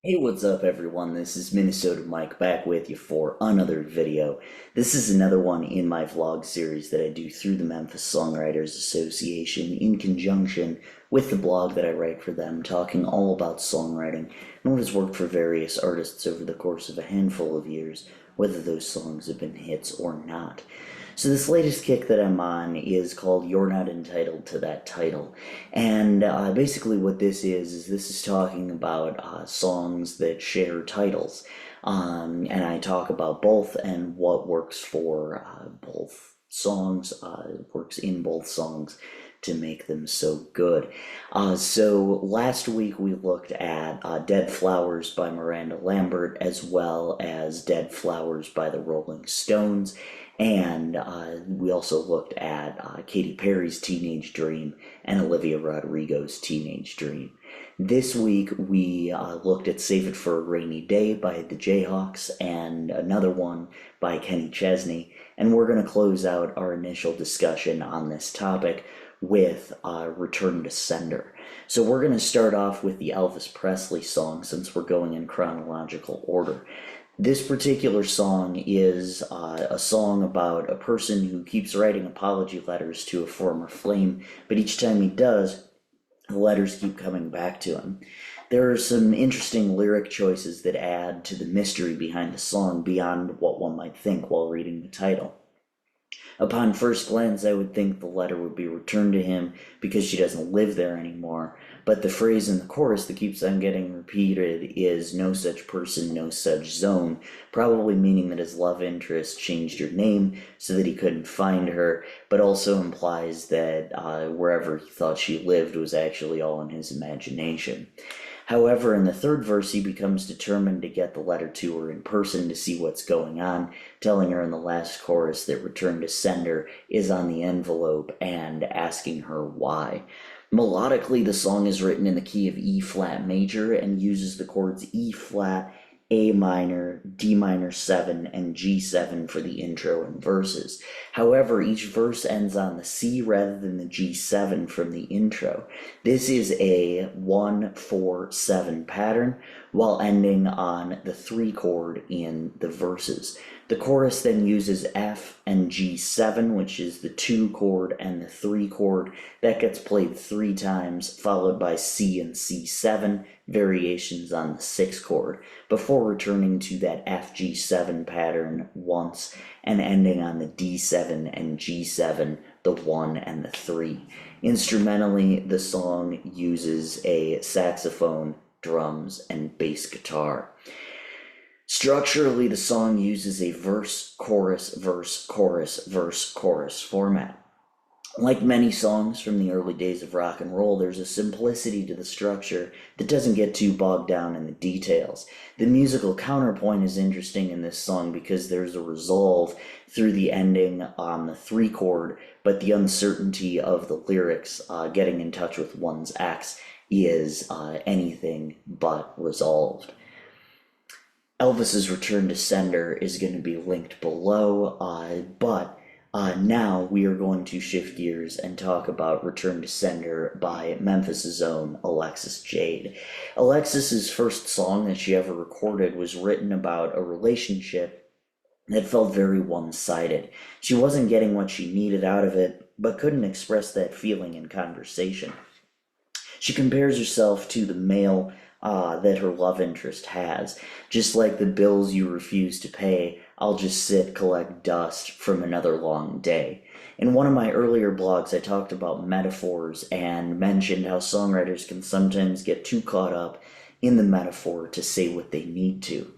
Hey, what's up, everyone? This is Minnesota Mike back with you for another video. This is another one in my vlog series that I do through the Memphis Songwriters Association in conjunction with the blog that I write for them, talking all about songwriting and what has worked for various artists over the course of a handful of years, whether those songs have been hits or not. So this latest kick that I'm on is called You're Not Entitled to That Title. And basically what this is talking about songs that share titles. And I talk about both and what works for both songs, works in both songs to make them so good. So last week we looked at Dead Flowers by Miranda Lambert as well as Dead Flowers by the Rolling Stones. And we also looked at Katy Perry's Teenage Dream and Olivia Rodrigo's Teenage Dream. This week we looked at Save It for a Rainy Day by the Jayhawks and another one by Kenny Chesney. And we're going to close out our initial discussion on this topic with Return to Sender. So we're going to start off with the Elvis Presley song since we're going in chronological order. This particular song is a song about a person who keeps writing apology letters to a former flame, but each time he does, the letters keep coming back to him. There are some interesting lyric choices that add to the mystery behind the song beyond what one might think while reading the title. Upon first glance, I would think the letter would be returned to him because she doesn't live there anymore, but the phrase in the chorus that keeps on getting repeated is no such person, no such zone, probably meaning that his love interest changed her name so that he couldn't find her, but also implies that wherever he thought she lived was actually all in his imagination. However, in the third verse, he becomes determined to get the letter to her in person to see what's going on, telling her in the last chorus that return to sender is on the envelope and asking her why. Melodically, the song is written in the key of E flat major and uses the chords E flat, A minor, D minor 7, and G7 for the intro and verses. However, each verse ends on the C rather than the G7 from the intro. This is a 1-4-7 pattern while ending on the 3 chord in the verses. The chorus then uses F and G7, which is the 2 chord and the 3 chord. That gets played 3 times, followed by C and C7, variations on the 6 chord, before returning to that FG7 pattern once and ending on the D7 and G7, the 1 and the 3. Instrumentally, the song uses a saxophone, drums, and bass guitar. Structurally, the song uses a verse, chorus, verse, chorus, verse, chorus format. Like many songs from the early days of rock and roll, there's a simplicity to the structure that doesn't get too bogged down in the details. The musical counterpoint is interesting in this song because there's a resolve through the ending on the 3 chord, but the uncertainty of the lyrics getting in touch with one's ex is anything but resolved. Elvis's Return to Sender is going to be linked below, but now we are going to shift gears and talk about Return to Sender by Memphis' own Alexis Jade. Alexis's first song that she ever recorded was written about a relationship that felt very one-sided. She wasn't getting what she needed out of it, but couldn't express that feeling in conversation. She compares herself to the male that her love interest has. Just like the bills you refuse to pay, I'll just sit, collect dust from another long day. In one of my earlier blogs, I talked about metaphors and mentioned how songwriters can sometimes get too caught up in the metaphor to say what they need to.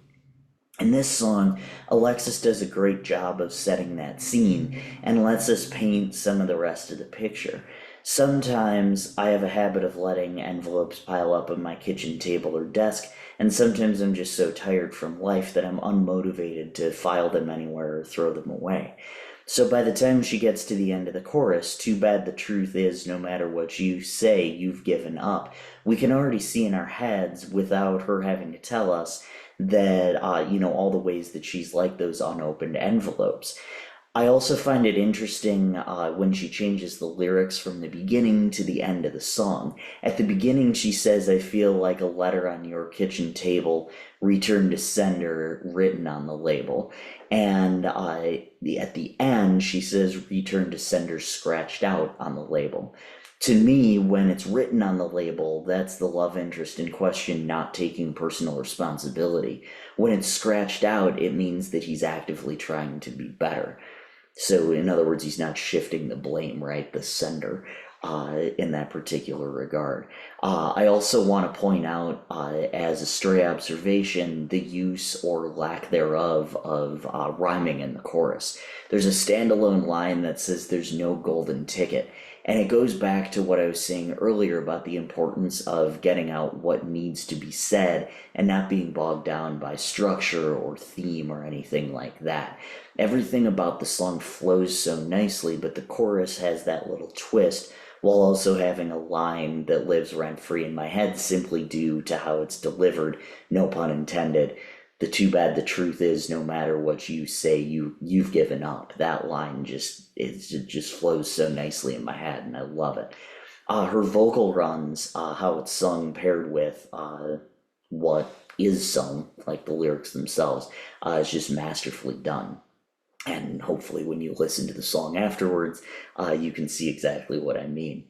In this song, Alexis does a great job of setting that scene and lets us paint some of the rest of the picture. Sometimes I have a habit of letting envelopes pile up on my kitchen table or desk, and sometimes I'm just so tired from life that I'm unmotivated to file them anywhere or throw them away. So by the time she gets to the end of the chorus, too bad the truth is no matter what you say, you've given up. We can already see in our heads, without her having to tell us, that, all the ways that she's like those unopened envelopes. I also find it interesting when she changes the lyrics from the beginning to the end of the song. At the beginning, she says, "I feel like a letter on your kitchen table, return to sender, written on the label." And at the end, she says, "return to sender, scratched out on the label." To me, when it's written on the label, that's the love interest in question not taking personal responsibility. When it's scratched out, it means that he's actively trying to be better. So, in other words, he's not shifting the blame, right? The sender, in that particular regard. I also want to point out, as a stray observation, the use or lack thereof of rhyming in the chorus. There's a standalone line that says there's no golden ticket. And it goes back to what I was saying earlier about the importance of getting out what needs to be said and not being bogged down by structure or theme or anything like that. Everything about the song flows so nicely, but the chorus has that little twist while also having a line that lives rent free in my head simply due to how it's delivered, no pun intended. The too bad the truth is, no matter what you say, you've given up. That line it just flows so nicely in my head, and I love it. Her vocal runs, how it's sung paired with what is sung, like the lyrics themselves, is just masterfully done. And hopefully, when you listen to the song afterwards, you can see exactly what I mean.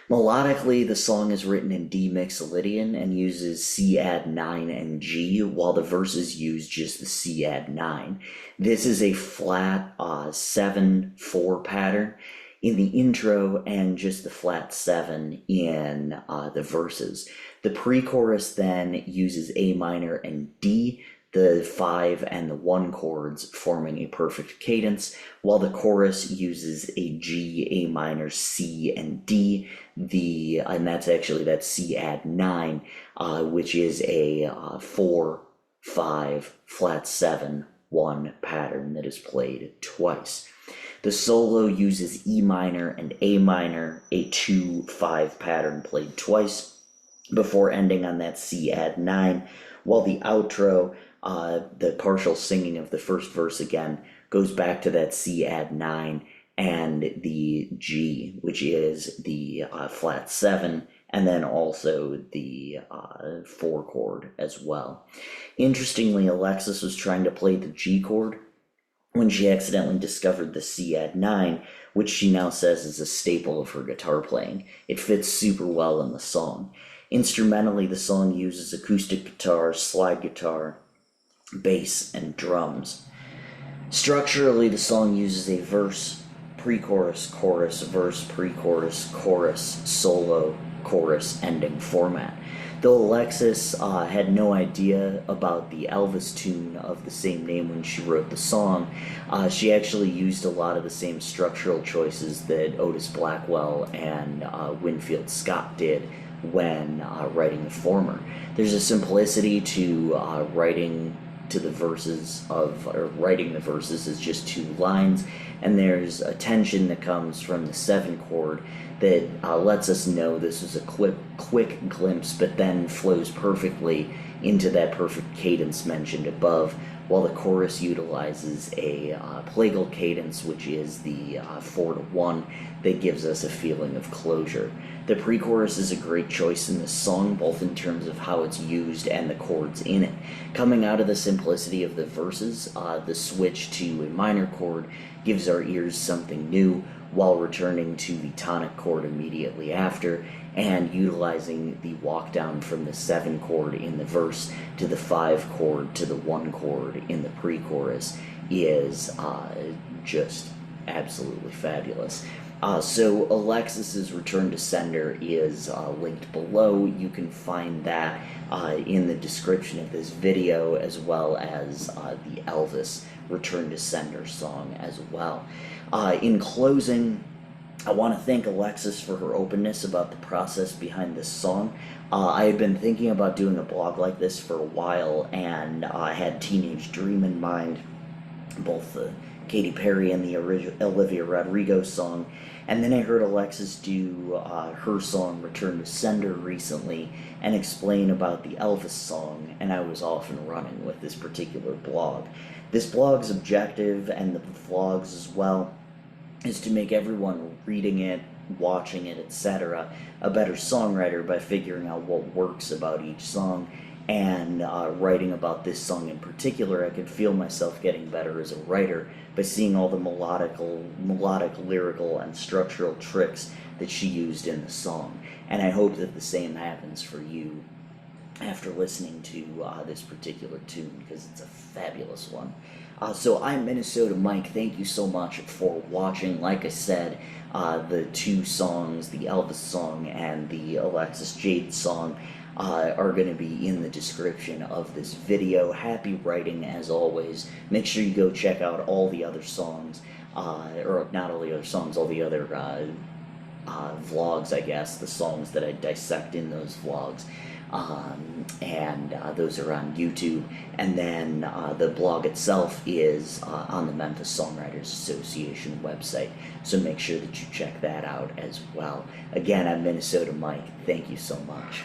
Melodically, the song is written in D mixolydian and uses C add 9 and G, while the verses use just the C add 9. This is a flat 7-4 pattern in the intro and just the flat 7 in the verses. The pre-chorus then uses A minor and D, the 5 and the 1 chords forming a perfect cadence, while the chorus uses a G, A minor, C, and D, and that's C add 9, which is a 4, 5, flat 7, 1 pattern that is played twice. The solo uses E minor and A minor, a 2-5 pattern played twice, before ending on that C add 9, while the outro, the partial singing of the first verse again, goes back to that C add 9 and the G, which is the flat 7, and then also the 4 chord as well. Interestingly, Alexis was trying to play the G chord when she accidentally discovered the C add 9, which she now says is a staple of her guitar playing. It fits super well in the song. Instrumentally, the song uses acoustic guitar, slide guitar, bass, and drums. Structurally, the song uses a verse, pre-chorus, chorus, verse, pre-chorus, chorus, solo, chorus, ending format. Though Alexis had no idea about the Elvis tune of the same name when she wrote the song, she actually used a lot of the same structural choices that Otis Blackwell and Winfield Scott did when writing the former. There's a simplicity to writing the verses as just 2 lines, and there's a tension that comes from the 7 chord that lets us know this is a quick glimpse, but then flows perfectly into that perfect cadence mentioned above, while the chorus utilizes a plagal cadence, which is the 4-1, that gives us a feeling of closure. The pre-chorus is a great choice in this song, both in terms of how it's used and the chords in it. Coming out of the simplicity of the verses, the switch to a minor chord gives our ears something new, while returning to the tonic chord immediately after, and utilizing the walk down from the 7 chord in the verse to the 5 chord to the 1 chord in the pre-chorus is just absolutely fabulous. So Alexis's Return to Sender is linked below. You can find that in the description of this video, as well as the Elvis Return to Sender song as well. In closing, I want to thank Alexis for her openness about the process behind this song. I had been thinking about doing a blog like this for a while, and I had Teenage Dream in mind, both the Katy Perry and the original Olivia Rodrigo song, and then I heard Alexis do her song Return to Sender recently and explain about the Elvis song, and I was off and running with this particular blog. This blog's objective, and the vlogs as well, is to make everyone reading it, watching it, etc., a better songwriter by figuring out what works about each song. And writing about this song in particular, I could feel myself getting better as a writer by seeing all the melodic, lyrical, and structural tricks that she used in the song. And I hope that the same happens for you after listening to this particular tune, because it's a fabulous one. So I'm Minnesota Mike. Thank you so much for watching. Like I said, the two songs, the Elvis song and the Alexis Jade song, are going to be in the description of this video. Happy writing as always. Make sure you go check out all the other songs, or not all the other songs, all the other vlogs, I guess, the songs that I dissect in those vlogs. And those are on YouTube, and then the blog itself is on the Memphis Songwriters Association website, so make sure that you check that out as well. Again, I'm Minnesota Mike. Thank you so much.